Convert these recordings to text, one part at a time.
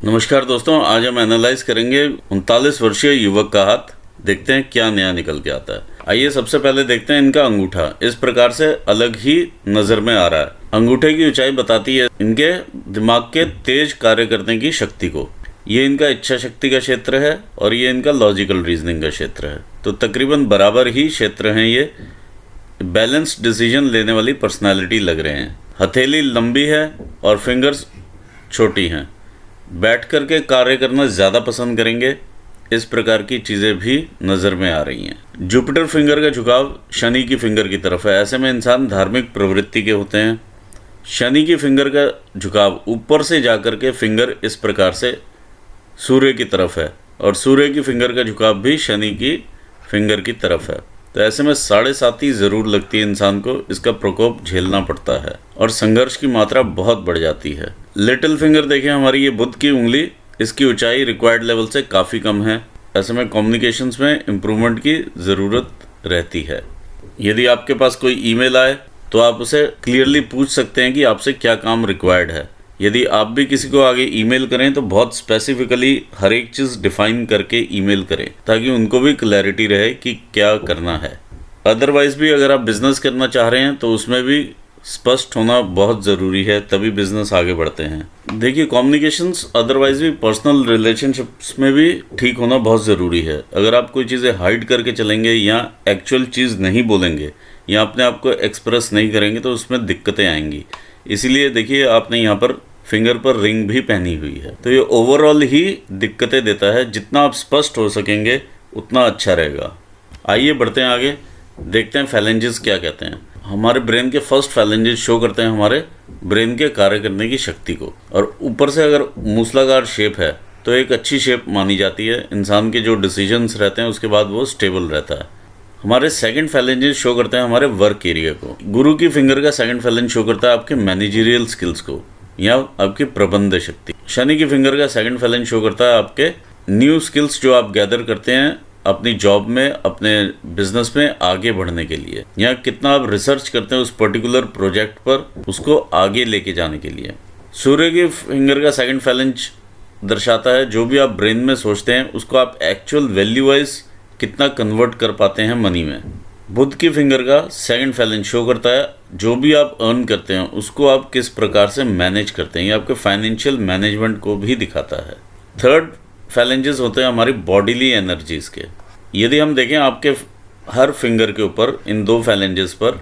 नमस्कार दोस्तों, आज हम एनालाइज करेंगे 39 वर्षीय युवक का हाथ। देखते हैं क्या नया निकल के आता है। आइए सबसे पहले देखते हैं इनका अंगूठा। इस प्रकार से अलग ही नजर में आ रहा है। अंगूठे की ऊंचाई बताती है इनके दिमाग के तेज कार्य करने की शक्ति को। ये इनका इच्छा शक्ति का क्षेत्र है और ये इनका लॉजिकल रीजनिंग का क्षेत्र है। तो तकरीबन बराबर ही क्षेत्र हैं। ये बैलेंस्ड डिसीजन लेने वाली पर्सनालिटी लग रहे हैं। हथेली लंबी है और फिंगर्स छोटी हैं। बैठ कर के कार्य करना ज़्यादा पसंद करेंगे। इस प्रकार की चीज़ें भी नज़र में आ रही हैं। जुपिटर फिंगर का झुकाव शनि की फिंगर की तरफ है। ऐसे में इंसान धार्मिक प्रवृत्ति के होते हैं। शनि की फिंगर का झुकाव ऊपर से जाकर के फिंगर इस प्रकार से सूर्य की तरफ है और सूर्य की फिंगर का झुकाव भी शनि की फिंगर की तरफ है। तो ऐसे में 7.5 ज़रूर लगती है इंसान को। इसका प्रकोप झेलना पड़ता है और संघर्ष की मात्रा बहुत बढ़ जाती है। लिटिल फिंगर देखिए, हमारी ये बुध की उंगली, इसकी ऊंचाई रिक्वायर्ड लेवल से काफ़ी कम है। ऐसे में कम्युनिकेशंस में इम्प्रूवमेंट की ज़रूरत रहती है। यदि आपके पास कोई ईमेल आए तो आप उसे क्लियरली पूछ सकते हैं कि आपसे क्या काम रिक्वायर्ड है। यदि आप भी किसी को आगे ईमेल करें तो बहुत स्पेसिफिकली हर एक चीज़ डिफाइन करके ईमेल करें ताकि उनको भी क्लैरिटी रहे कि क्या करना है। अदरवाइज़ भी अगर आप बिज़नेस करना चाह रहे हैं तो उसमें भी स्पष्ट होना बहुत ज़रूरी है, तभी बिज़नेस आगे बढ़ते हैं। देखिए, कम्युनिकेशंस अदरवाइज भी पर्सनल रिलेशनशिप्स में भी ठीक होना बहुत ज़रूरी है। अगर आप कोई चीज़ें हाइड करके चलेंगे या एक्चुअल चीज़ नहीं बोलेंगे या अपने आप को एक्सप्रेस नहीं करेंगे तो उसमें दिक्कतें आएंगी। इसीलिए देखिए, आपने यहाँ पर फिंगर पर रिंग भी पहनी हुई है। तो ये ओवरऑल ही दिक्कतें देता है। जितना आप स्पष्ट हो सकेंगे उतना अच्छा रहेगा। आइए बढ़ते हैं आगे, देखते हैं फैलेंजेस क्या कहते हैं। हमारे ब्रेन के फर्स्ट फैलेंजेस शो करते हैं हमारे ब्रेन के कार्य करने की शक्ति को। और ऊपर से अगर मूसलाधार शेप है तो एक अच्छी शेप मानी जाती है। इंसान के जो डिसीजंस रहते हैं उसके बाद वो स्टेबल रहता है। हमारे सेकंड फैलेंजेस शो करते हैं हमारे वर्क एरिया को। गुरु की फिंगर का सेकंड फैलेंज शो करता है आपके मैनेजरियल स्किल्स को या आपकी प्रबंध शक्ति। शनि की फिंगर का सेकंड फैलेंज शो करता है आपके न्यू स्किल्स जो आप गैदर करते हैं अपनी जॉब में, अपने बिजनेस में आगे बढ़ने के लिए, या कितना आप रिसर्च करते हैं उस पर्टिकुलर प्रोजेक्ट पर उसको आगे लेके जाने के लिए। सूर्य की फिंगर का सेकंड फैलेंज दर्शाता है जो भी आप ब्रेन में सोचते हैं उसको आप एक्चुअल वैल्यू वाइज कितना कन्वर्ट कर पाते हैं मनी में। बुध की फिंगर का सेकंड फैलेंज शो करता है जो भी आप अर्न करते हैं उसको आप किस प्रकार से मैनेज करते हैं। ये आपके फाइनेंशियल मैनेजमेंट को भी दिखाता है। थर्ड फैलेंजेस होते हैं हमारी बॉडीली एनर्जीज के। यदि हम देखें आपके हर फिंगर के ऊपर, इन 2 फैलेंजेस पर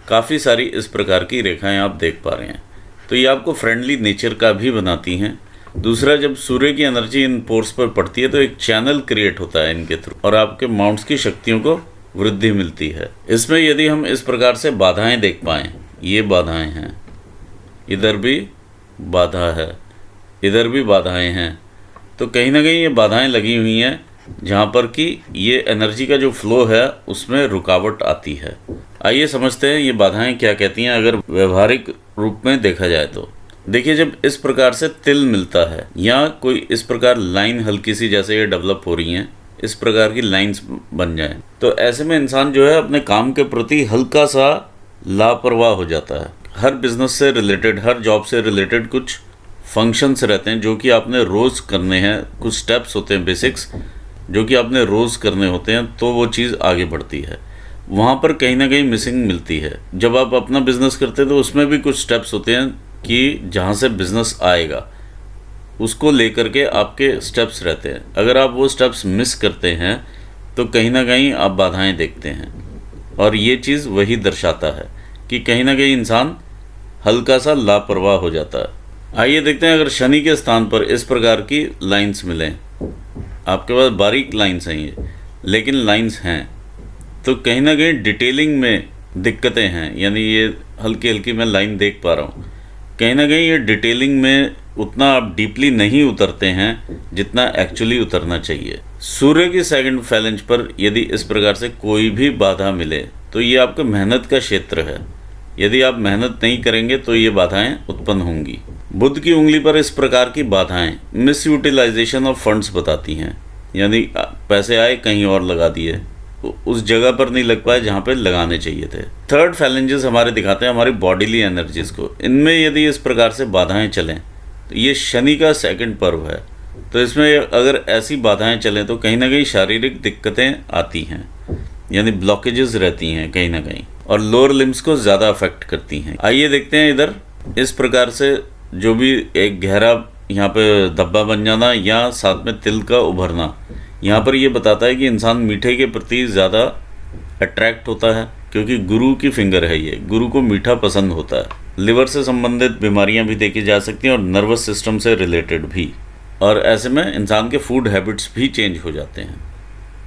काफ़ी सारी इस प्रकार की रेखाएं आप देख पा रहे हैं। तो ये आपको फ्रेंडली नेचर का भी बनाती हैं। दूसरा, जब सूर्य की एनर्जी इन पोर्स पर पड़ती है तो एक चैनल क्रिएट होता है इनके थ्रू और आपके माउंट्स की शक्तियों को वृद्धि मिलती है। इसमें यदि हम इस प्रकार से बाधाएं देख पाएँ, ये बाधाएं हैं, इधर भी बाधा है, इधर भी बाधाएं हैं, तो कहीं ना कहीं ये बाधाएं लगी हुई हैं जहाँ पर कि ये एनर्जी का जो फ्लो है उसमें रुकावट आती है। आइए समझते हैं ये बाधाएं क्या कहती हैं अगर व्यवहारिक रूप में देखा जाए तो। देखिए, जब इस प्रकार से तिल मिलता है या कोई इस प्रकार लाइन हल्की सी जैसे ये डेवलप हो रही हैं, इस प्रकार की लाइंस बन जाएं, तो ऐसे में इंसान जो है अपने काम के प्रति हल्का सा लापरवाह हो जाता है। हर बिजनेस से रिलेटेड, हर जॉब से रिलेटेड कुछ फंक्शंस रहते हैं जो कि आपने रोज़ करने हैं। कुछ स्टेप्स होते हैं बेसिक्स जो कि आपने रोज़ करने होते हैं, तो वो चीज़ आगे बढ़ती है। वहाँ पर कहीं ना कहीं मिसिंग मिलती है। जब आप अपना बिजनेस करते हैं तो उसमें भी कुछ स्टेप्स होते हैं कि जहाँ से बिजनेस आएगा उसको लेकर के आपके स्टेप्स रहते हैं। अगर आप वो स्टेप्स मिस करते हैं तो कहीं ना कहीं आप बाधाएं देखते हैं और ये चीज़ वही दर्शाता है कि कहीं ना कहीं इंसान हल्का सा लापरवाह हो जाता है। आइए देखते हैं, अगर शनि के स्थान पर इस प्रकार की लाइंस मिलें, आपके पास बारीक लाइंस हैं ये, लेकिन लाइंस हैं, तो कहीं ना कहीं डिटेलिंग में दिक्कतें हैं। यानी ये हल्की हल्की मैं लाइन देख पा रहा हूँ, कहीं ना कहीं ये डिटेलिंग में उतना आप डीपली नहीं उतरते हैं जितना एक्चुअली उतरना चाहिए। सूर्य की सेकंड फैलेंज पर यदि इस प्रकार से कोई भी बाधा मिले तो ये आपके मेहनत का क्षेत्र है। यदि आप मेहनत नहीं करेंगे तो ये बाधाएं उत्पन्न होंगी। बुध की उंगली पर इस प्रकार की बाधाएं मिस यूटिलाइजेशन ऑफ फंड्स बताती हैं। यानी पैसे आए कहीं और लगा दिए, उस जगह पर नहीं लग पाए जहाँ पे लगाने चाहिए थे। थर्ड फैलेंजेस हमारे दिखाते हैं हमारी बॉडीली एनर्जीज को। इनमें यदि इस प्रकार से बाधाएं चलें तो ये शनि का सेकंड पर्व है। तो इसमें अगर ऐसी बाधाएं चलें तो कहीं ना कहीं शारीरिक दिक्कतें आती हैं, यानी ब्लॉकेजेस रहती हैं कहीं ना कहीं, और लोअर लिम्स को ज़्यादा अफेक्ट करती हैं। आइए देखते हैं इधर। इस प्रकार से जो भी एक गहरा यहाँ पे धब्बा बन जाना या साथ में तिल का उभरना, यहाँ पर ये बताता है कि इंसान मीठे के प्रति ज़्यादा अट्रैक्ट होता है, क्योंकि गुरु की फिंगर है ये, गुरु को मीठा पसंद होता है। लिवर से संबंधित बीमारियां भी देखी जा सकती हैं और नर्वस सिस्टम से रिलेटेड भी, और ऐसे में इंसान के फूड हैबिट्स भी चेंज हो जाते हैं।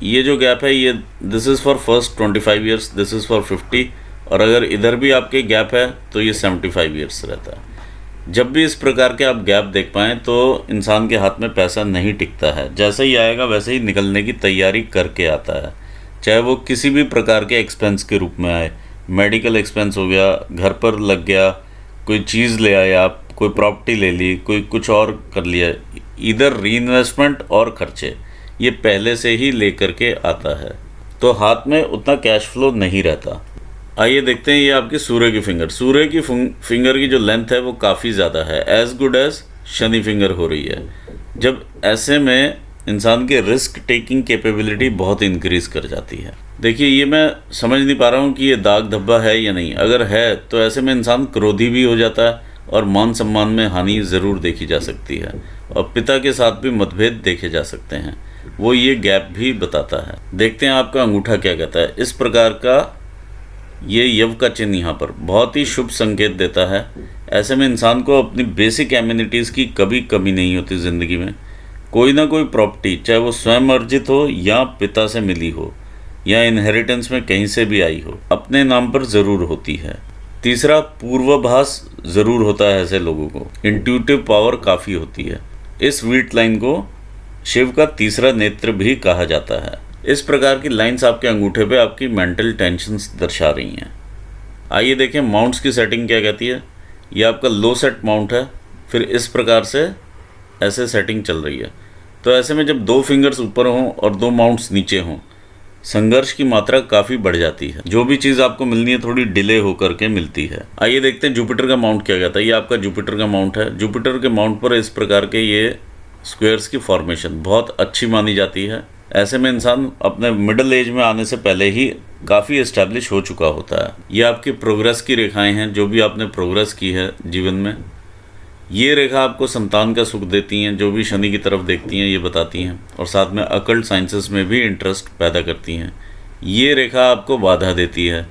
ये जो गैप है ये this is for first 25 years, this is for 50, और अगर इधर भी आपके गैप है तो ये 75 ईयर्स रहता है। जब भी इस प्रकार के आप गैप देख पाएँ तो इंसान के हाथ में पैसा नहीं टिकता है, जैसे ही आएगा वैसे ही निकलने की तैयारी करके आता है, चाहे वो किसी भी प्रकार के एक्सपेंस के रूप में आए। मेडिकल एक्सपेंस हो गया, घर पर लग गया, कोई चीज़ ले आए आप, कोई प्रॉपर्टी ले ली, कोई कुछ और कर लिया, इधर रीइन्वेस्टमेंट और खर्चे, ये पहले से ही लेकर के आता है, तो हाथ में उतना कैश फ्लो नहीं रहता। आइए देखते हैं ये आपकी सूर्य की फिंगर। सूर्य की फिंगर की जो लेंथ है वो काफ़ी ज़्यादा है, एज गुड एज शनि फिंगर हो रही है। जब ऐसे में इंसान की रिस्क टेकिंग कैपेबिलिटी बहुत इंक्रीज कर जाती है। देखिए ये मैं समझ नहीं पा रहा हूँ कि ये दाग धब्बा है या नहीं। अगर है तो ऐसे में इंसान क्रोधी भी हो जाता है और मान सम्मान में हानि ज़रूर देखी जा सकती है, और पिता के साथ भी मतभेद देखे जा सकते हैं, वो ये गैप भी बताता है। देखते हैं आपका अंगूठा क्या कहता है। इस प्रकार का ये यव का चिन्ह यहाँ पर बहुत ही शुभ संकेत देता है। ऐसे में इंसान को अपनी बेसिक एमिनिटीज़ की कभी कमी नहीं होती ज़िंदगी में। कोई ना कोई प्रॉपर्टी, चाहे वो स्वयं अर्जित हो या पिता से मिली हो या इनहेरिटेंस में कहीं से भी आई हो, अपने नाम पर ज़रूर होती है। तीसरा, पूर्वाभास ज़रूर होता है ऐसे लोगों को, इंट्यूटिव पावर काफ़ी होती है। इस वीट लाइन को शिव का तीसरा नेत्र भी कहा जाता है। इस प्रकार की लाइंस आपके अंगूठे पे आपकी मेंटल टेंशन्स दर्शा रही हैं। आइए देखें माउंट्स की सेटिंग क्या कहती है। ये आपका लो सेट माउंट है, फिर इस प्रकार से ऐसे सेटिंग चल रही है। तो ऐसे में जब 2 फिंगर्स ऊपर हों और 2 माउंट्स नीचे हों, संघर्ष की मात्रा काफ़ी बढ़ जाती है। जो भी चीज़ आपको मिलनी है थोड़ी डिले होकर के मिलती है। आइए देखते हैं जुपिटर का माउंट क्या कहता है। ये आपका जुपिटर का माउंट है। जुपिटर के माउंट पर इस प्रकार के ये स्क्वायर्स की फॉर्मेशन बहुत अच्छी मानी जाती है। ऐसे में इंसान अपने मिडिल एज में आने से पहले ही काफ़ी एस्टैब्लिश हो चुका होता है। ये आपकी प्रोग्रेस की रेखाएं हैं, जो भी आपने प्रोग्रेस की है जीवन में। ये रेखा आपको संतान का सुख देती हैं, जो भी शनि की तरफ देखती हैं ये बताती हैं, और साथ में अकल्ट साइंसेस में भी इंटरेस्ट पैदा करती हैं। ये रेखा आपको बाधा देती है।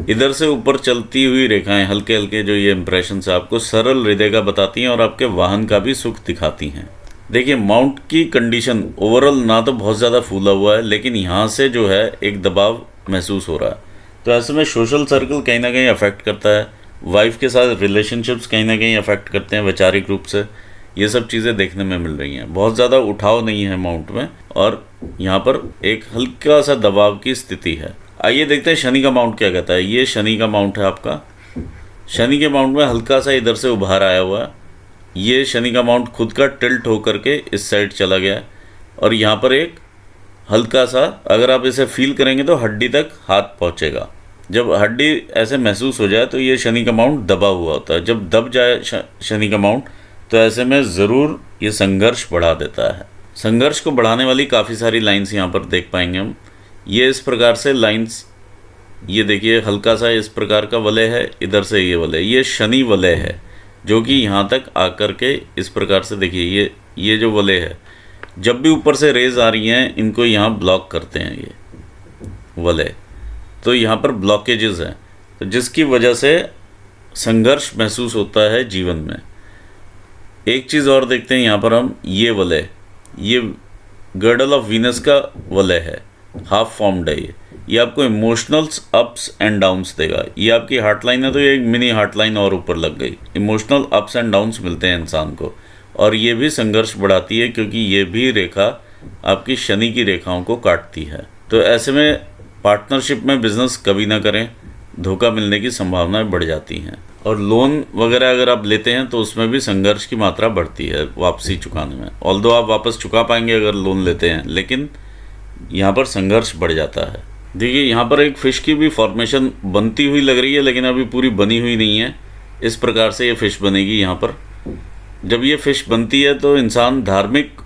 इधर से ऊपर चलती हुई रेखाएं हल्के हल्के जो ये इंप्रेशन से आपको सरल हृदय का बताती हैं और आपके वाहन का भी सुख दिखाती हैं। देखिए माउंट की कंडीशन ओवरऑल ना तो बहुत ज़्यादा फूला हुआ है, लेकिन यहाँ से जो है एक दबाव महसूस हो रहा है। तो ऐसे में सोशल सर्कल कहीं ना कहीं अफेक्ट करता है। वाइफ के साथ रिलेशनशिप्स कहीं ना कहीं अफेक्ट करते हैं वैचारिक रूप से। ये सब चीज़ें देखने में मिल रही हैं। बहुत ज़्यादा उठाव नहीं है माउंट में, और यहाँ पर एक हल्का सा दबाव की स्थिति है। आइए देखते हैं शनि का माउंट क्या कहता है। ये शनि का माउंट है आपका। शनि के माउंट में हल्का सा इधर से उभार आया हुआ है। ये शनि का माउंट खुद का टिल्ट होकर के इस साइड चला गया है, और यहाँ पर एक हल्का सा, अगर आप इसे फील करेंगे तो हड्डी तक हाथ पहुँचेगा। जब हड्डी ऐसे महसूस हो जाए तो ये शनि का माउंट दबा हुआ होता है। जब दब जाए शनि का माउंट तो ऐसे में ज़रूर ये संघर्ष बढ़ा देता है। संघर्ष को बढ़ाने वाली काफ़ी सारी लाइंस यहाँ पर देख पाएंगे हम। ये इस प्रकार से लाइंस, ये देखिए हल्का सा इस प्रकार का वलय है, इधर से ये वलय, ये शनि वलय है, जो कि यहाँ तक आकर के इस प्रकार से देखिए ये जो वलय है, जब भी ऊपर से रेज आ रही हैं इनको यहाँ ब्लॉक करते हैं ये वलय। तो यहाँ पर ब्लॉकेजेस हैं, तो जिसकी वजह से संघर्ष महसूस होता है जीवन में। एक चीज़ और देखते हैं यहाँ पर हम, ये वलय, ये गर्डल ऑफ वीनस का वलय है, हाफ फॉर्म्ड है ये आपको इमोशनल्स अप्स एंड डाउन्स देगा। ये आपकी हार्ट लाइन है तो ये एक मिनी हार्ट लाइन और ऊपर लग गई। इमोशनल अप्स एंड डाउन्स मिलते हैं इंसान को, और ये भी संघर्ष बढ़ाती है, क्योंकि ये भी रेखा आपकी शनि की रेखाओं को काटती है। तो ऐसे में पार्टनरशिप में बिजनेस कभी ना करें, धोखा मिलने की संभावनाएं बढ़ जाती हैं। और लोन वगैरह अगर आप लेते हैं तो उसमें भी संघर्ष की मात्रा बढ़ती है वापसी चुकाने में। ऑल्दो आप वापस चुका पाएंगे अगर लोन लेते हैं, लेकिन यहाँ पर संघर्ष बढ़ जाता है। देखिए यहाँ पर एक फ़िश की भी फॉर्मेशन बनती हुई लग रही है, लेकिन अभी पूरी बनी हुई नहीं है। इस प्रकार से ये फ़िश बनेगी यहाँ पर। जब ये फिश बनती है तो इंसान धार्मिक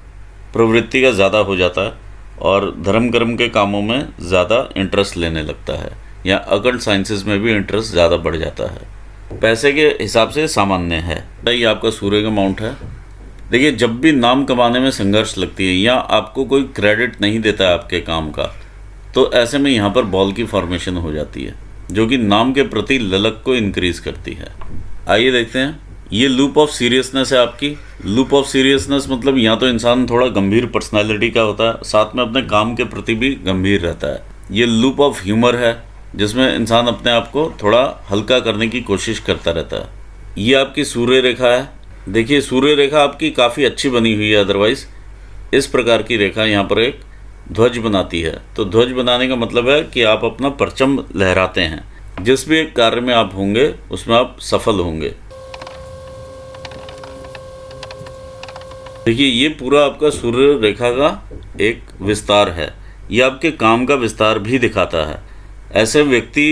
प्रवृत्ति का ज़्यादा हो जाता है और धर्म कर्म के कामों में ज़्यादा इंटरेस्ट लेने लगता है, या अकल्ट साइंसेस में भी इंटरेस्ट ज़्यादा बढ़ जाता है। पैसे के हिसाब से सामान्य है। ये आपका सूर्य का माउंट है। देखिए, जब भी नाम कमाने में संघर्ष लगती है या आपको कोई क्रेडिट नहीं देता है आपके काम का, तो ऐसे में यहाँ पर बॉल की फॉर्मेशन हो जाती है, जो कि नाम के प्रति ललक को इंक्रीज करती है। आइए देखते हैं। ये लूप ऑफ सीरियसनेस है आपकी। लूप ऑफ सीरियसनेस मतलब यहाँ तो इंसान थोड़ा गंभीर पर्सनालिटी का होता है, साथ में अपने काम के प्रति भी गंभीर रहता है। ये लूप ऑफ ह्यूमर है, जिसमें इंसान अपने आप को थोड़ा हल्का करने की कोशिश करता रहता है। ये आपकी सूर्य रेखा है। देखिए, सूर्य रेखा आपकी काफ़ी अच्छी बनी हुई है। अदरवाइज़ इस प्रकार की रेखा यहाँ पर एक ध्वज बनाती है। तो ध्वज बनाने का मतलब है कि आप अपना परचम लहराते हैं। जिस भी कार्य में आप होंगे उसमें आप सफल होंगे। देखिए, ये पूरा आपका सूर्य रेखा का एक विस्तार है। ये आपके काम का विस्तार भी दिखाता है। ऐसे व्यक्ति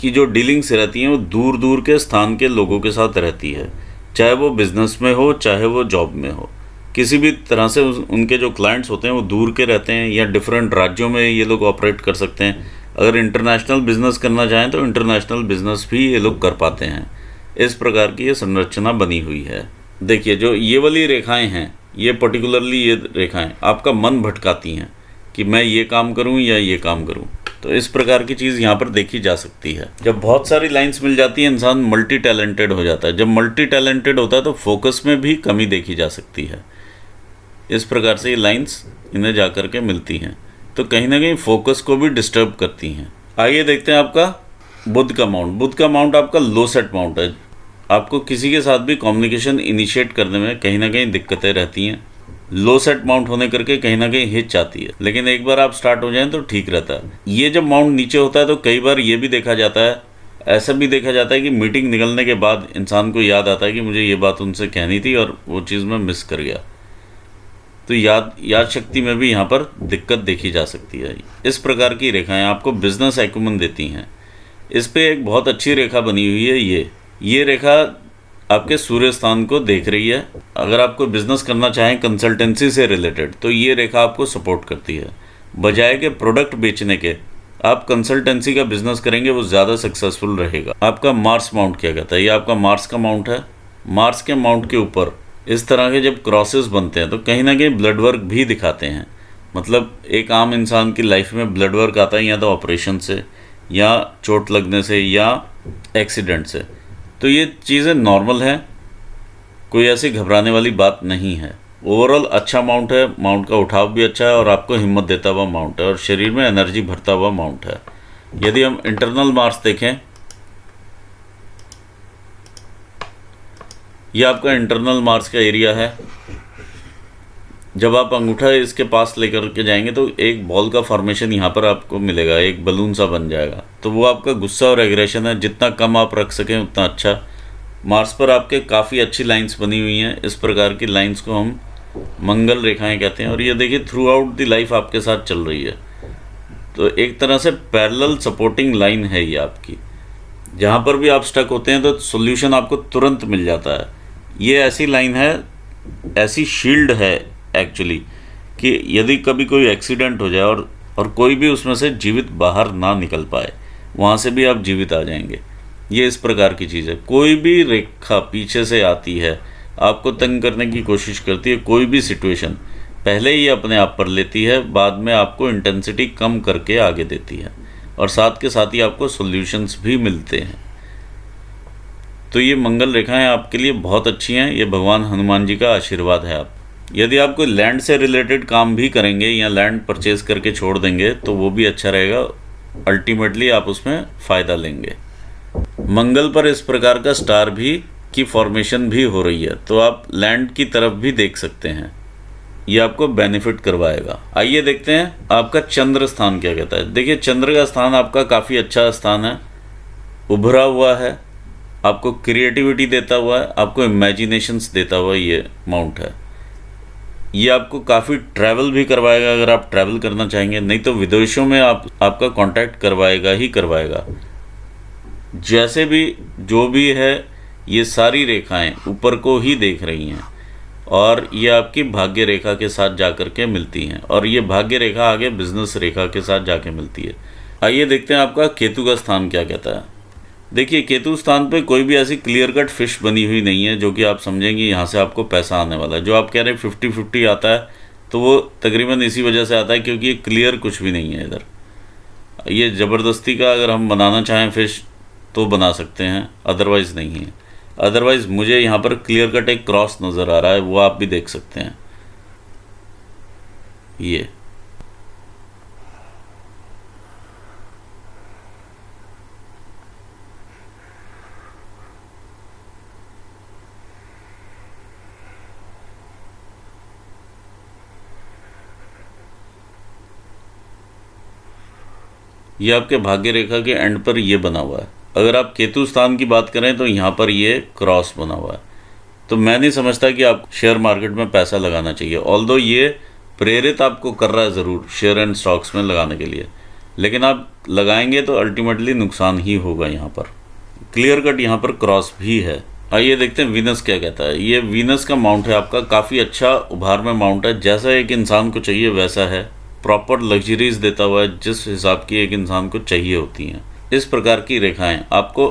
की जो डीलिंग्स रहती हैं वो दूर दूर के स्थान के लोगों के साथ रहती है, चाहे वो बिजनेस में हो चाहे वो जॉब में हो। किसी भी तरह से उनके जो क्लाइंट्स होते हैं वो दूर के रहते हैं, या डिफरेंट राज्यों में ये लोग ऑपरेट कर सकते हैं। अगर इंटरनेशनल बिजनेस करना चाहें तो इंटरनेशनल बिजनेस भी ये लोग कर पाते हैं। इस प्रकार की ये संरचना बनी हुई है। देखिए, जो ये वाली रेखाएं हैं, ये पर्टिकुलरली ये रेखाएं आपका मन भटकाती हैं कि मैं ये काम करूं या ये काम करूं। तो इस प्रकार की चीज़ यहाँ पर देखी जा सकती है। जब बहुत सारी लाइंस मिल जाती है, इंसान मल्टी टैलेंटेड हो जाता है। जब मल्टी टैलेंटेड होता है तो फोकस में भी कमी देखी जा सकती है। इस प्रकार से ये लाइंस इन्हें जा कर के मिलती हैं, तो कहीं ना कहीं फोकस को भी डिस्टर्ब करती हैं। आइए देखते हैं आपका बुध का माउंट। बुध का माउंट आपका लो सेट माउंट है। आपको किसी के साथ भी कम्युनिकेशन इनिशिएट करने में कहीं ना कहीं दिक्कतें रहती हैं। लो सेट माउंट होने करके कहीं ना कहीं हिच आती है, लेकिन एक बार आप स्टार्ट हो जाएं तो ठीक रहता है। ये जब माउंट नीचे होता है तो कई बार ये भी देखा जाता है, ऐसा भी देखा जाता है कि मीटिंग निकलने के बाद इंसान को याद आता है कि मुझे ये बात उनसे कहनी थी और वो चीज़ मैं मिस कर गया। तो याद शक्ति में भी यहाँ पर दिक्कत देखी जा सकती है। इस प्रकार की रेखाएं आपको बिजनेस एक्यूमन देती हैं। इस पे एक बहुत अच्छी रेखा बनी हुई है। ये रेखा आपके सूर्य स्थान को देख रही है। अगर आप कोई बिजनेस करना चाहें कंसल्टेंसी से रिलेटेड, तो ये रेखा आपको सपोर्ट करती है। बजाय के प्रोडक्ट बेचने के आप कंसल्टेंसी का बिजनेस करेंगे, वो ज़्यादा सक्सेसफुल रहेगा। आपका मार्स माउंट क्या कहता है? ये आपका मार्स का माउंट है। मार्स के माउंट के ऊपर इस तरह के जब क्रॉसेस बनते हैं तो कहीं ना कहीं ब्लड वर्क भी दिखाते हैं। मतलब एक आम इंसान की लाइफ में ब्लड वर्क आता है या तो ऑपरेशन से, या चोट लगने से, या एक्सीडेंट से। तो ये चीज़ें नॉर्मल हैं, कोई ऐसी घबराने वाली बात नहीं है। ओवरऑल अच्छा माउंट है। माउंट का उठाव भी अच्छा है और आपको हिम्मत देता हुआ माउंट है, और शरीर में एनर्जी भरता हुआ माउंट है। यदि हम इंटरनल मार्स देखें, ये आपका इंटरनल मार्स का एरिया है। जब आप अंगूठा इसके पास लेकर के जाएंगे तो एक बॉल का फॉर्मेशन यहाँ पर आपको मिलेगा, एक बलून सा बन जाएगा। तो वो आपका गुस्सा और एग्रेशन है, जितना कम आप रख सकें उतना अच्छा। मार्स पर आपके काफ़ी अच्छी लाइंस बनी हुई हैं। इस प्रकार की लाइंस को हम मंगल रेखाएं कहते हैं, और ये देखिए थ्रू आउट द लाइफ आपके साथ चल रही है। तो एक तरह से पैरेलल सपोर्टिंग लाइन है ये आपकी। जहाँ पर भी आप स्टक होते हैं तो सोल्यूशन आपको तुरंत मिल जाता है। ये ऐसी लाइन है, ऐसी शील्ड है एक्चुअली, कि यदि कभी कोई एक्सीडेंट हो जाए और कोई भी उसमें से जीवित बाहर ना निकल पाए, वहाँ से भी आप जीवित आ जाएंगे। ये इस प्रकार की चीज़ है। कोई भी रेखा पीछे से आती है, आपको तंग करने की कोशिश करती है, कोई भी सिचुएशन पहले ही अपने आप पर लेती है, बाद में आपको इंटेंसिटी कम करके आगे देती है, और साथ के साथ ही आपको सॉल्यूशंस भी मिलते हैं। तो ये मंगल रेखाएं आपके लिए बहुत अच्छी हैं। ये भगवान हनुमान जी का आशीर्वाद है। आप यदि आप कोई लैंड से रिलेटेड काम भी करेंगे या लैंड परचेज करके छोड़ देंगे तो वो भी अच्छा रहेगा। अल्टीमेटली आप उसमें फ़ायदा लेंगे। मंगल पर इस प्रकार का स्टार भी की फॉर्मेशन भी हो रही है, तो आप लैंड की तरफ भी देख सकते हैं। ये आपको बेनिफिट करवाएगा। आइए देखते हैं आपका चंद्र स्थान क्या कहता है। देखिए, चंद्र का स्थान आपका काफ़ी अच्छा स्थान है, उभरा हुआ है, आपको क्रिएटिविटी देता हुआ है, आपको इमेजिनेशंस देता हुआ ये माउंट है। ये आपको काफ़ी ट्रैवल भी करवाएगा अगर आप ट्रैवल करना चाहेंगे, नहीं तो विदेशों में आपका कांटेक्ट करवाएगा ही करवाएगा। जैसे भी जो भी है, ये सारी रेखाएं ऊपर को ही देख रही हैं और ये आपकी भाग्य रेखा के साथ जाकर के मिलती हैं और ये भाग्य रेखा आगे बिजनेस रेखा के साथ जाके मिलती है। आइए देखते हैं आपका केतु का स्थान क्या कहता है। देखिए केतु स्थान पे कोई भी ऐसी क्लियर कट फिश बनी हुई नहीं है जो कि आप समझेंगे यहाँ से आपको पैसा आने वाला है। जो आप कह रहे हैं 50-50 आता है तो वो तकरीबन इसी वजह से आता है क्योंकि ये क्लियर कुछ भी नहीं है इधर। ये ज़बरदस्ती का अगर हम बनाना चाहें फिश तो बना सकते हैं, अदरवाइज़ नहीं है। अदरवाइज़ मुझे यहाँ पर क्लियर कट एक क्रॉस नज़र आ रहा है, वो आप भी देख सकते हैं। ये आपके भाग्य रेखा के एंड पर ये बना हुआ है। अगर आप केतु स्थान की बात करें तो यहाँ पर ये क्रॉस बना हुआ है। तो मैं नहीं समझता कि आप शेयर मार्केट में पैसा लगाना चाहिए। ऑल्दो ये प्रेरित आपको कर रहा है ज़रूर शेयर एंड स्टॉक्स में लगाने के लिए, लेकिन आप लगाएंगे तो अल्टीमेटली नुकसान ही होगा। यहाँ पर क्लियर कट यहाँ पर क्रॉस भी है। आइए देखते हैं वीनस क्या कहता है। ये वीनस का माउंट है आपका, काफ़ी अच्छा उभार में माउंट है, जैसा एक इंसान को चाहिए वैसा है। प्रॉपर लग्जरीज देता हुआ है जिस हिसाब की एक इंसान को चाहिए होती हैं। इस प्रकार की रेखाएं आपको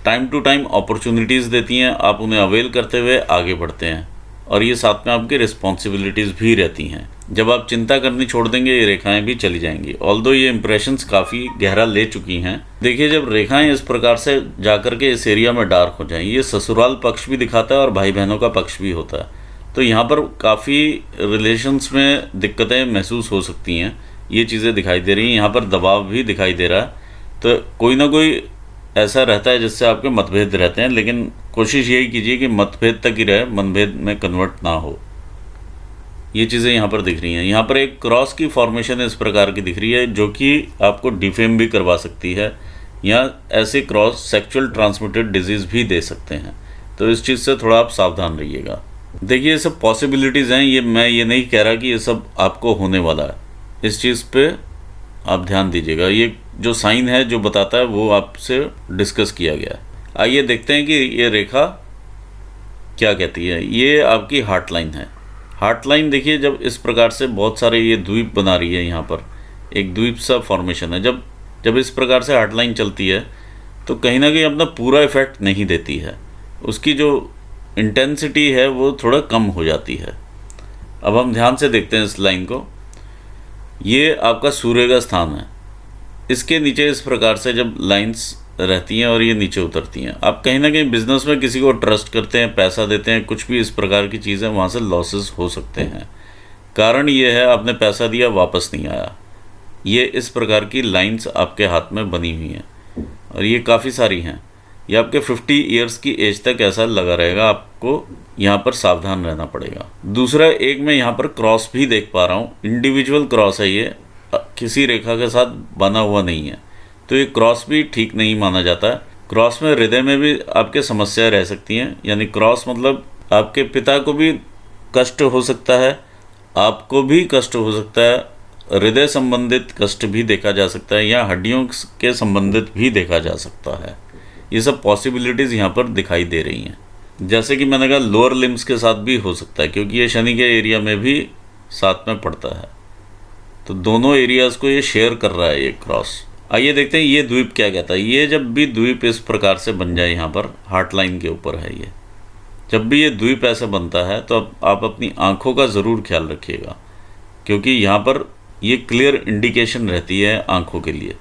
टाइम टू टाइम अपॉर्चुनिटीज़ देती हैं, आप उन्हें अवेल करते हुए आगे बढ़ते हैं और ये साथ में आपकी रिस्पॉन्सिबिलिटीज़ भी रहती हैं। जब आप चिंता करनी छोड़ देंगे ये रेखाएं भी चली जाएंगी। ऑल्दो ये इंप्रेशंस काफ़ी गहरा ले चुकी हैं। देखिए जब रेखाएं इस प्रकार से जाकर के इस एरिया में डार्क हो जाएं, ये ससुराल पक्ष भी दिखाता है और भाई बहनों का पक्ष भी होता है। तो यहाँ पर काफ़ी रिलेशंस में दिक्कतें महसूस हो सकती हैं, ये चीज़ें दिखाई दे रही हैं। यहाँ पर दबाव भी दिखाई दे रहा है। तो कोई ना कोई ऐसा रहता है जिससे आपके मतभेद रहते हैं, लेकिन कोशिश यही कीजिए कि मतभेद तक ही रहे, मनभेद में कन्वर्ट ना हो। ये चीज़ें यहाँ पर दिख रही हैं। यहाँ पर एक क्रॉस की फॉर्मेशन इस प्रकार की दिख रही है जो कि आपको डिफेम भी करवा सकती है, या ऐसे क्रॉस सेक्सुअल ट्रांसमिटेड डिजीज़ भी दे सकते हैं। तो इस चीज़ से थोड़ा आप सावधान रहिएगा। देखिए ये सब पॉसिबिलिटीज़ हैं, ये मैं ये नहीं कह रहा कि ये सब आपको होने वाला है। इस चीज़ पे आप ध्यान दीजिएगा। ये जो साइन है जो बताता है वो आपसे डिस्कस किया गया है। आइए देखते हैं कि ये रेखा क्या कहती है। ये आपकी हार्ट लाइन है। हार्ट लाइन देखिए जब इस प्रकार से बहुत सारे ये द्वीप बना रही है, यहाँ पर एक द्वीप सा फॉर्मेशन है। जब इस प्रकार से हार्ट लाइन चलती है तो कहीं ना कहीं अपना पूरा इफेक्ट नहीं देती है, उसकी जो इंटेंसिटी है वो थोड़ा कम हो जाती है। अब हम ध्यान से देखते हैं इस लाइन को। ये आपका सूर्य का स्थान है। इसके नीचे इस प्रकार से जब लाइंस रहती हैं और ये नीचे उतरती हैं, आप कहीं ना कहीं बिजनेस में किसी को ट्रस्ट करते हैं, पैसा देते हैं, कुछ भी इस प्रकार की चीज़ें, वहाँ से लॉसेस हो सकते हैं। कारण ये है आपने पैसा दिया वापस नहीं आया। ये इस प्रकार की लाइंस आपके हाथ में बनी हुई हैं और ये काफ़ी सारी हैं। ये आपके 50 ईयर्स की एज तक ऐसा लगा रहेगा, आपको यहाँ पर सावधान रहना पड़ेगा। दूसरा, एक मैं यहाँ पर क्रॉस भी देख पा रहा हूँ, इंडिविजुअल क्रॉस है, ये किसी रेखा के साथ बना हुआ नहीं है। तो ये क्रॉस भी ठीक नहीं माना जाता है। क्रॉस में हृदय में भी आपके समस्याएं रह सकती हैं, यानी क्रॉस मतलब आपके पिता को भी कष्ट हो सकता है, आपको भी कष्ट हो सकता है, हृदय संबंधित कष्ट भी देखा जा सकता है, या हड्डियों के संबंधित भी देखा जा सकता है। ये सब पॉसिबिलिटीज़ यहाँ पर दिखाई दे रही हैं। जैसे कि मैंने कहा लोअर लिम्स के साथ भी हो सकता है, क्योंकि ये शनि के एरिया में भी साथ में पड़ता है। तो दोनों एरियाज़ को ये शेयर कर रहा है ये क्रॉस। आइए देखते हैं ये द्वीप क्या कहता है। ये जब भी द्वीप इस प्रकार से बन जाए, यहाँ पर हार्ट लाइन के ऊपर है ये, जब भी ये द्वीप ऐसे बनता है तो आप अपनी आँखों का ज़रूर ख्याल रखिएगा, क्योंकि यहाँ पर ये क्लियर इंडिकेशन रहती है आँखों के लिए।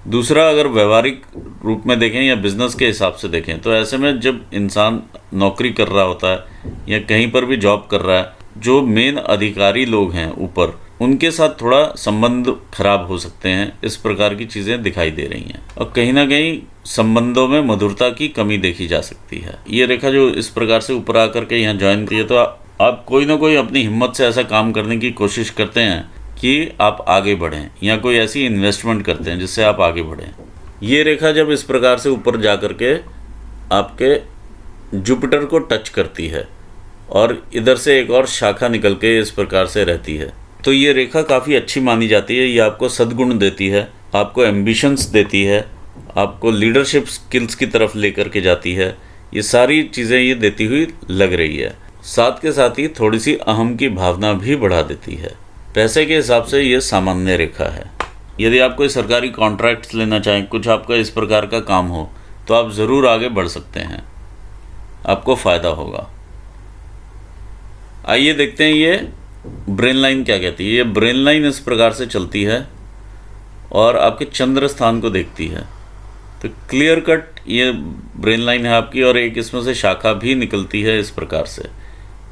दूसरा, अगर व्यवहारिक रूप में देखें या बिज़नेस के हिसाब से देखें, तो ऐसे में जब इंसान नौकरी कर रहा होता है या कहीं पर भी जॉब कर रहा है, जो मेन अधिकारी लोग हैं ऊपर, उनके साथ थोड़ा संबंध खराब हो सकते हैं। इस प्रकार की चीज़ें दिखाई दे रही हैं और कहीं ना कहीं संबंधों में मधुरता की कमी देखी जा सकती है। ये रेखा जो इस प्रकार से ऊपर आकर के यहाँ ज्वाइन की है, तो आप कोई ना कोई अपनी हिम्मत से ऐसा काम करने की कोशिश करते हैं कि आप आगे बढ़ें, या कोई ऐसी इन्वेस्टमेंट करते हैं जिससे आप आगे बढ़ें। ये रेखा जब इस प्रकार से ऊपर जा कर के आपके जुपिटर को टच करती है और इधर से एक और शाखा निकल के इस प्रकार से रहती है, तो ये रेखा काफ़ी अच्छी मानी जाती है। ये आपको सद्गुण देती है, आपको एम्बिशंस देती है, आपको लीडरशिप स्किल्स की तरफ लेकर के जाती है। ये सारी चीज़ें ये देती हुई लग रही है। साथ के साथ ही थोड़ी सी अहम की भावना भी बढ़ा देती है। पैसे के हिसाब से ये सामान्य रेखा है। यदि आप कोई सरकारी कॉन्ट्रैक्ट्स लेना चाहें, कुछ आपका इस प्रकार का काम हो, तो आप ज़रूर आगे बढ़ सकते हैं, आपको फ़ायदा होगा। आइए देखते हैं ये ब्रेन लाइन क्या कहती है। ये ब्रेन लाइन इस प्रकार से चलती है और आपके चंद्र स्थान को देखती है। तो क्लियर कट ये ब्रेन लाइन है आपकी, और एक इसमें से शाखा भी निकलती है इस प्रकार से।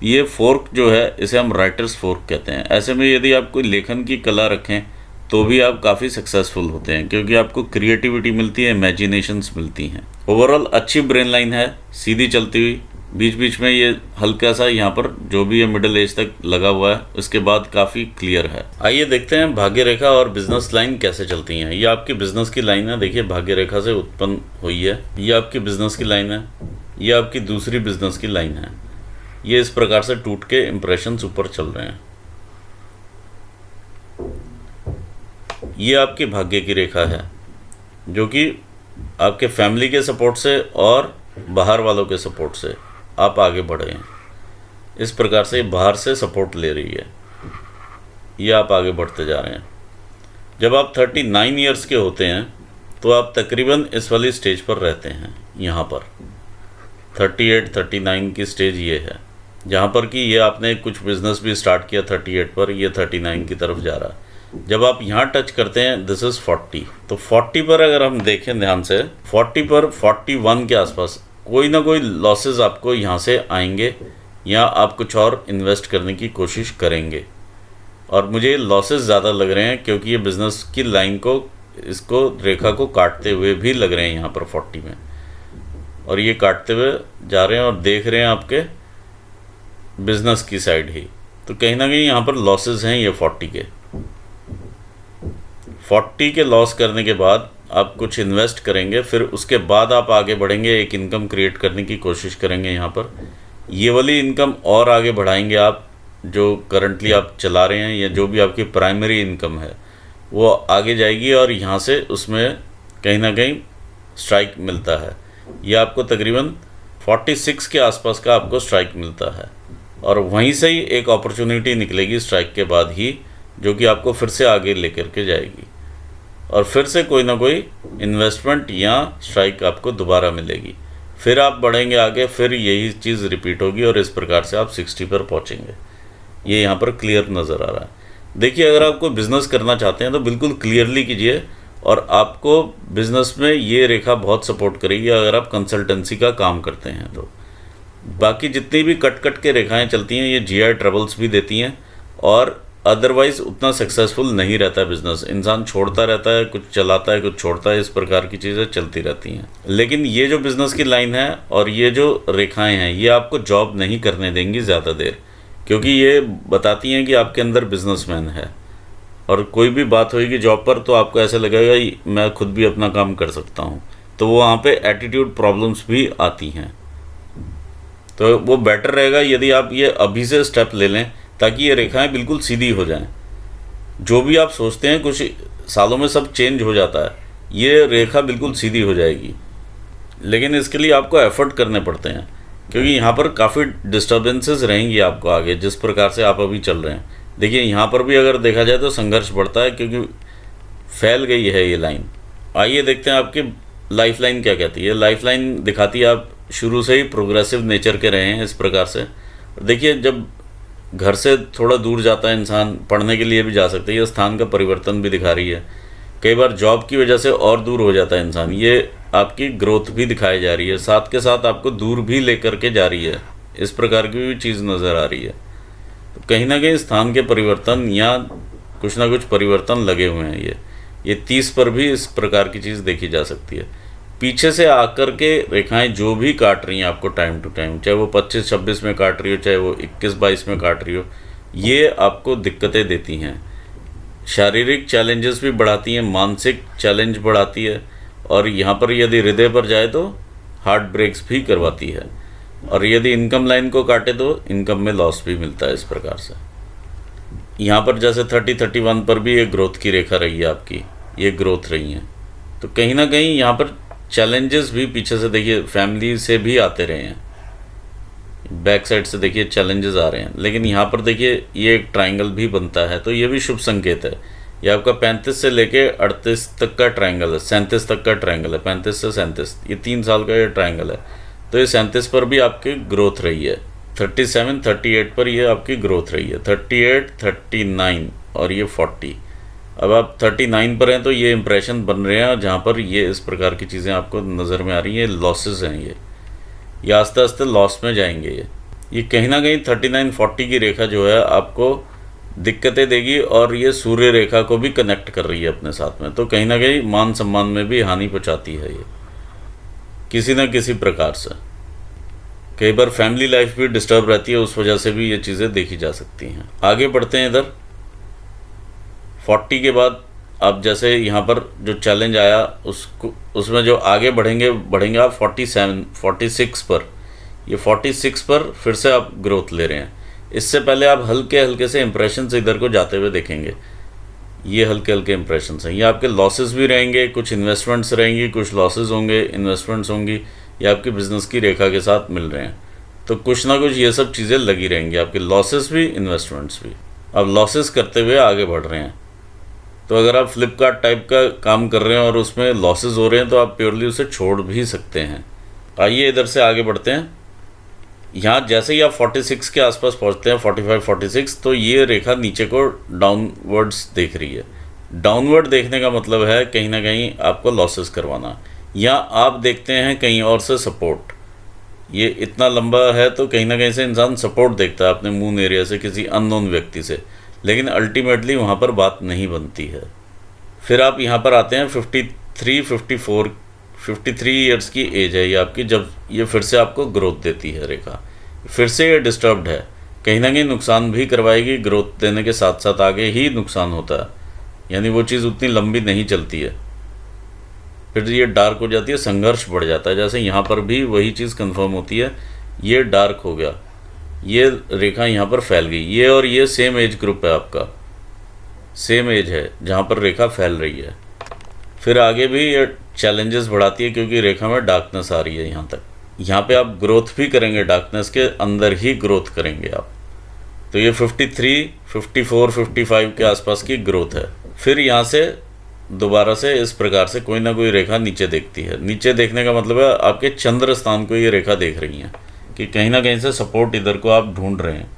ये फोर्क जो है इसे हम राइटर्स फोर्क कहते हैं। ऐसे में यदि आप कोई लेखन की कला रखें तो भी आप काफ़ी सक्सेसफुल होते हैं, क्योंकि आपको क्रिएटिविटी मिलती है, इमेजिनेशंस मिलती हैं। ओवरऑल अच्छी ब्रेन लाइन है, सीधी चलती हुई। बीच बीच में ये हल्का सा यहाँ पर जो भी है मिडिल एज तक लगा हुआ है, उसके बाद काफ़ी क्लियर है। आइए देखते हैं भाग्य रेखा और बिजनेस लाइन कैसे चलती हैं। ये आपकी बिजनेस की लाइन है, देखिए भाग्य रेखा से उत्पन्न हुई है। ये आपकी बिजनेस की लाइन है, ये आपकी दूसरी बिजनेस की लाइन है। ये इस प्रकार से टूट के इंप्रेशंस ऊपर चल रहे हैं। ये आपकी भाग्य की रेखा है, जो कि आपके फैमिली के सपोर्ट से और बाहर वालों के सपोर्ट से आप आगे बढ़े हैं। इस प्रकार से बाहर से सपोर्ट ले रही है, ये आप आगे बढ़ते जा रहे हैं। जब आप 39 इयर्स के होते हैं तो आप तकरीबन इस वाली स्टेज पर रहते हैं। यहाँ पर 38-39 की स्टेज ये है, जहाँ पर कि ये आपने कुछ बिजनेस भी स्टार्ट किया 38 पर, ये 39 की तरफ जा रहा है। जब आप यहाँ टच करते हैं, दिस इज़ 40। तो 40 पर अगर हम देखें ध्यान से, 40 पर 41 के आसपास कोई ना कोई लॉसेस आपको यहाँ से आएंगे, या आप कुछ और इन्वेस्ट करने की कोशिश करेंगे। और मुझे लॉसेस ज़्यादा लग रहे हैं, क्योंकि ये बिज़नेस की लाइन को, इसको रेखा को काटते हुए भी लग रहे हैं यहाँ पर 40 में, और ये काटते हुए जा रहे हैं और देख रहे हैं आपके बिज़नेस की साइड ही। तो कहीं ना कहीं यहाँ पर लॉसेस हैं ये 40 के लॉस करने के बाद आप कुछ इन्वेस्ट करेंगे, फिर उसके बाद आप आगे बढ़ेंगे, एक इनकम क्रिएट करने की कोशिश करेंगे। यहाँ पर ये वाली इनकम और आगे बढ़ाएंगे आप, जो करंटली आप चला रहे हैं, या जो भी आपकी प्राइमरी इनकम है वो आगे जाएगी, और यहाँ से उसमें कहीं ना कहीं स्ट्राइक मिलता है। ये आपको तकरीबन 46 के आसपास का आपको स्ट्राइक मिलता है, और वहीं से ही एक अपॉर्चुनिटी निकलेगी स्ट्राइक के बाद ही, जो कि आपको फिर से आगे लेकर के जाएगी, और फिर से कोई ना कोई इन्वेस्टमेंट या स्ट्राइक आपको दोबारा मिलेगी। फिर आप बढ़ेंगे आगे, फिर यही चीज़ रिपीट होगी, और इस प्रकार से आप 60 पर पहुंचेंगे। ये यहाँ पर क्लियर नज़र आ रहा है। देखिए, अगर आप कोई बिज़नेस करना चाहते हैं तो बिल्कुल क्लियरली कीजिए, और आपको बिज़नेस में ये रेखा बहुत सपोर्ट करेगी अगर आप कंसल्टेंसी का काम करते हैं तो। बाकी जितनी भी कट कट के रेखाएं चलती हैं, ये जीआई ट्रबल्स भी देती हैं, और अदरवाइज़ उतना सक्सेसफुल नहीं रहता है बिज़नेस। इंसान छोड़ता रहता है, कुछ चलाता है, कुछ छोड़ता है, इस प्रकार की चीज़ें चलती रहती हैं। लेकिन ये जो बिज़नेस की लाइन है और ये जो रेखाएं हैं, ये आपको जॉब नहीं करने देंगी ज़्यादा देर, क्योंकि ये बताती हैं कि आपके अंदर बिजनेसमैन है, और कोई भी बात होगी जॉब पर तो आपको ऐसा लगेगा मैं खुद भी अपना काम कर सकता हूँ। तो वो वहाँ पे एटीट्यूड प्रॉब्लम्स भी आती हैं। तो वो बेटर रहेगा यदि आप ये अभी से स्टेप ले लें, ताकि ये रेखाएं बिल्कुल सीधी हो जाएं। जो भी आप सोचते हैं कुछ सालों में सब चेंज हो जाता है, ये रेखा बिल्कुल सीधी हो जाएगी। लेकिन इसके लिए आपको एफर्ट करने पड़ते हैं, क्योंकि यहाँ पर काफ़ी डिस्टर्बेंसेस रहेंगी आपको आगे, जिस प्रकार से आप अभी चल रहे हैं। देखिए, यहाँ पर भी अगर देखा जाए तो संघर्ष बढ़ता है, क्योंकि फैल गई है ये लाइन। आइए देखते हैं आपकी लाइफ लाइन क्या कहती है। लाइफ लाइन दिखाती है आप शुरू से ही प्रोग्रेसिव नेचर के रहे हैं इस प्रकार से। देखिए, जब घर से थोड़ा दूर जाता है इंसान, पढ़ने के लिए भी जा सकते हैं, ये स्थान का परिवर्तन भी दिखा रही है। कई बार जॉब की वजह से और दूर हो जाता है इंसान, ये आपकी ग्रोथ भी दिखाई जा रही है, साथ के साथ आपको दूर भी लेकर के जा रही है, इस प्रकार की भी चीज़ नज़र आ रही है। तो कहीं ना कहीं स्थान के परिवर्तन या कुछ ना कुछ परिवर्तन लगे हुए हैं। ये 30 पर भी इस प्रकार की चीज़ देखी जा सकती है। पीछे से आकर के रेखाएं जो भी काट रही हैं आपको टाइम टू टाइम, चाहे वो 25-26 में काट रही हो, चाहे वो 21-22 में काट रही हो, ये आपको दिक्कतें देती हैं। शारीरिक चैलेंजेस भी बढ़ाती हैं, मानसिक चैलेंज बढ़ाती है, और यहाँ पर यदि हृदय पर जाए तो हार्ट ब्रेक्स भी करवाती है, और यदि इनकम लाइन को काटे तो इनकम में लॉस भी मिलता है। इस प्रकार से यहाँ पर जैसे 30-31 पर भी ये ग्रोथ की रेखा रही है आपकी, ये ग्रोथ रही है। तो कहीं ना कहीं यहाँ पर चैलेंजेस भी पीछे से देखिए फैमिली से भी आते रहे हैं, बैक साइड से देखिए चैलेंजेस आ रहे हैं, लेकिन यहाँ पर देखिए ये एक ट्रायंगल भी बनता है, तो ये भी शुभ संकेत है। ये आपका 35 से लेके 38 तक का ट्रायंगल है, 37 तक का ट्रायंगल है, 35 से 37, ये 3 साल का ये ट्रायंगल है। तो ये 37 पर भी आपकी ग्रोथ रही है, 37 38 पर ये आपकी ग्रोथ रही है, 38 39 और ये 40। अब आप 39 पर हैं तो ये इंप्रेशन बन रहे हैं जहाँ पर ये इस प्रकार की चीज़ें आपको नज़र में आ रही हैं, ये लॉसेस हैं, ये आस्ते आस्ते लॉस में जाएंगे। ये कहीं ना कहीं 39 40 की रेखा जो है आपको दिक्कतें देगी, और ये सूर्य रेखा को भी कनेक्ट कर रही है अपने साथ में, तो कहीं ना कहीं मान सम्मान में भी हानि पहुँचाती है ये किसी न किसी प्रकार से। कई बार फैमिली लाइफ भी डिस्टर्ब रहती है, उस वजह से भी ये चीज़ें देखी जा सकती हैं। आगे बढ़ते हैं इधर 40 के बाद अब जैसे यहाँ पर जो चैलेंज आया उसमें जो आगे बढ़ेंगे आप 47 46 पर, ये 46 पर फिर से आप ग्रोथ ले रहे हैं। इससे पहले आप हल्के हल्के से इंप्रेशंस इधर को जाते हुए देखेंगे, ये हल्के हल्के इंप्रेशंस हैं। ये आपके लॉसेस भी रहेंगे, कुछ इन्वेस्टमेंट्स रहेंगी, कुछ लॉसेस होंगे, इन्वेस्टमेंट्स होंगी, ये आपकी बिजनेस की रेखा के साथ मिल रहे हैं, तो कुछ ना कुछ ये सब चीज़ें लगी रहेंगी, आपके लॉसेस भी इन्वेस्टमेंट्स भी। अब लॉसेस करते हुए आगे बढ़ रहे हैं, तो अगर आप फ्लिपकार्ट टाइप का काम कर रहे हैं और उसमें लॉसेस हो रहे हैं तो आप प्योरली उसे छोड़ भी सकते हैं। आइए इधर से आगे बढ़ते हैं। यहाँ जैसे ही आप 46 के आसपास पहुँचते हैं, 45 46, तो ये रेखा नीचे को डाउनवर्ड्स देख रही है। डाउनवर्ड देखने का मतलब है कहीं ना कहीं आपको लॉसेस करवाना, या आप देखते हैं कहीं और से सपोर्ट। ये इतना लंबा है तो कहीं ना कहीं से इंसान सपोर्ट देखता है अपने मून एरिया से, किसी अननोन व्यक्ति से, लेकिन अल्टीमेटली वहाँ पर बात नहीं बनती है। फिर आप यहाँ पर आते हैं 53 54, 53 ईयर्स की एज है ये आपकी, जब ये फिर से आपको ग्रोथ देती है रेखा। फिर से ये डिस्टर्ब्ड है, कहीं ना कहीं नुकसान भी करवाएगी, ग्रोथ देने के साथ साथ आगे ही नुकसान होता है, यानी वो चीज़ उतनी लंबी नहीं चलती है। फिर ये डार्क हो जाती है, संघर्ष बढ़ जाता है। जैसे यहाँ पर भी वही चीज़ कंफर्म होती है, ये डार्क हो गया, ये रेखा यहाँ पर फैल गई, ये और ये सेम एज ग्रुप है आपका, सेम एज है जहाँ पर रेखा फैल रही है। फिर आगे भी ये चैलेंजेस बढ़ाती है क्योंकि रेखा में डार्कनेस आ रही है यहाँ तक। यहाँ पे आप ग्रोथ भी करेंगे, डार्कनेस के अंदर ही ग्रोथ करेंगे आप। तो ये 53 54 55 के आसपास की ग्रोथ है। फिर यहाँ से दोबारा से इस प्रकार से कोई ना कोई रेखा नीचे देखती है। नीचे देखने का मतलब है आपके चंद्र स्थान को ये रेखा देख रही है कि कहीं ना कहीं से सपोर्ट इधर को आप ढूंढ रहे हैं।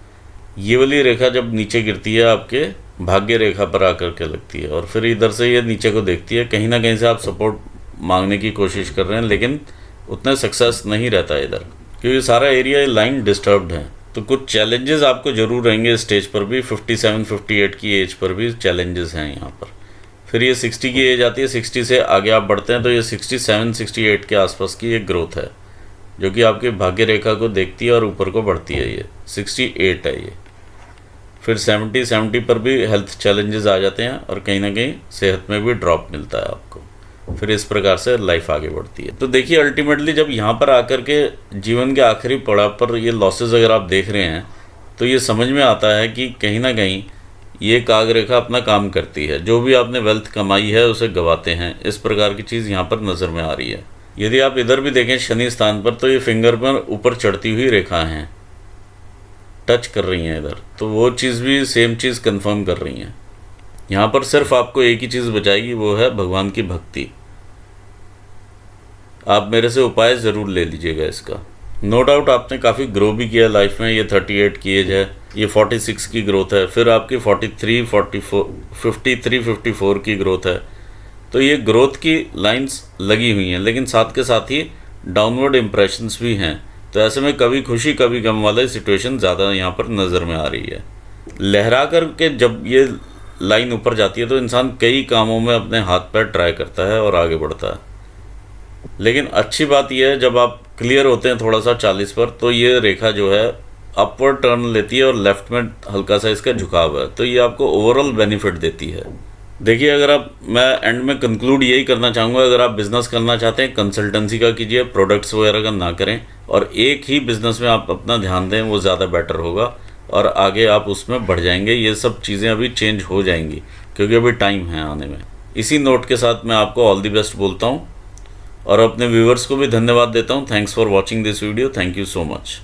ये वाली रेखा जब नीचे गिरती है आपके भाग्य रेखा पर आकर के लगती है, और फिर इधर से ये नीचे को देखती है, कहीं ना कहीं से आप सपोर्ट मांगने की कोशिश कर रहे हैं, लेकिन उतना सक्सेस नहीं रहता है इधर, क्योंकि सारा एरिया लाइन डिस्टर्ब्ड है। तो कुछ चैलेंजेस आपको जरूर रहेंगे स्टेज पर भी, 57 58 की एज पर भी चैलेंजेस हैं यहाँ पर। फिर ये 60 की एज आती है, 60 से आगे आप बढ़ते हैं तो ये 67 68 के आसपास की एक ग्रोथ है जो कि आपके भाग्य रेखा को देखती है और ऊपर को बढ़ती है। ये 68 है ये। फिर 70 पर भी हेल्थ चैलेंजेस आ जाते हैं और कहीं ना कहीं सेहत में भी ड्रॉप मिलता है आपको। फिर इस प्रकार से लाइफ आगे बढ़ती है। तो देखिए अल्टीमेटली जब यहाँ पर आकर के जीवन के आखिरी पड़ाव पर ये लॉसेस अगर आप देख रहे हैं तो ये समझ में आता है कि कहीं ना कहीं ये काग रेखा अपना काम करती है। जो भी आपने वेल्थ कमाई है उसे गवाते हैं, इस प्रकार की चीज़ यहाँ पर नज़र में आ रही है। यदि आप इधर भी देखें शनि स्थान पर तो ये फिंगर पर ऊपर चढ़ती हुई रेखा हैं, टच कर रही हैं इधर, तो वो चीज़ भी सेम चीज़ कंफर्म कर रही हैं। यहाँ पर सिर्फ आपको एक ही चीज़ बचाएगी, वो है भगवान की भक्ति। आप मेरे से उपाय ज़रूर ले लीजिएगा इसका। नो डाउट आपने काफ़ी ग्रो भी किया लाइफ में। ये 38 की एज है, ये 46 की ग्रोथ है, फिर आपकी 43 44 53 54 की ग्रोथ है। तो ये ग्रोथ की लाइंस लगी हुई हैं, लेकिन साथ के साथ ही डाउनवर्ड इम्प्रेशंस भी हैं। तो ऐसे में कभी खुशी कभी गम वाला सिचुएशन ज़्यादा यहाँ पर नज़र में आ रही है। लहरा कर के जब ये लाइन ऊपर जाती है तो इंसान कई कामों में अपने हाथ पैर ट्राई करता है और आगे बढ़ता है। लेकिन अच्छी बात यह है जब आप क्लियर होते हैं थोड़ा सा 40 पर, तो ये रेखा जो है अपवर्ड टर्न लेती है और लेफ्ट में हल्का सा इसका झुकाव है, तो ये आपको ओवरऑल बेनिफिट देती है। देखिए अगर आप, मैं एंड में कंक्लूड यही करना चाहूँगा, अगर आप बिज़नेस करना चाहते हैं कंसल्टेंसी का कीजिए, प्रोडक्ट्स वगैरह का ना करें, और एक ही बिज़नेस में आप अपना ध्यान दें, वो ज़्यादा बेटर होगा और आगे आप उसमें बढ़ जाएंगे। ये सब चीज़ें अभी चेंज हो जाएंगी क्योंकि अभी टाइम है आने में। इसी नोट के साथ मैं आपको ऑल द बेस्ट बोलता हूँ। और अपने व्यूवर्स को भी धन्यवाद देता हूँ। Thanks for watching this video. Thank you so much.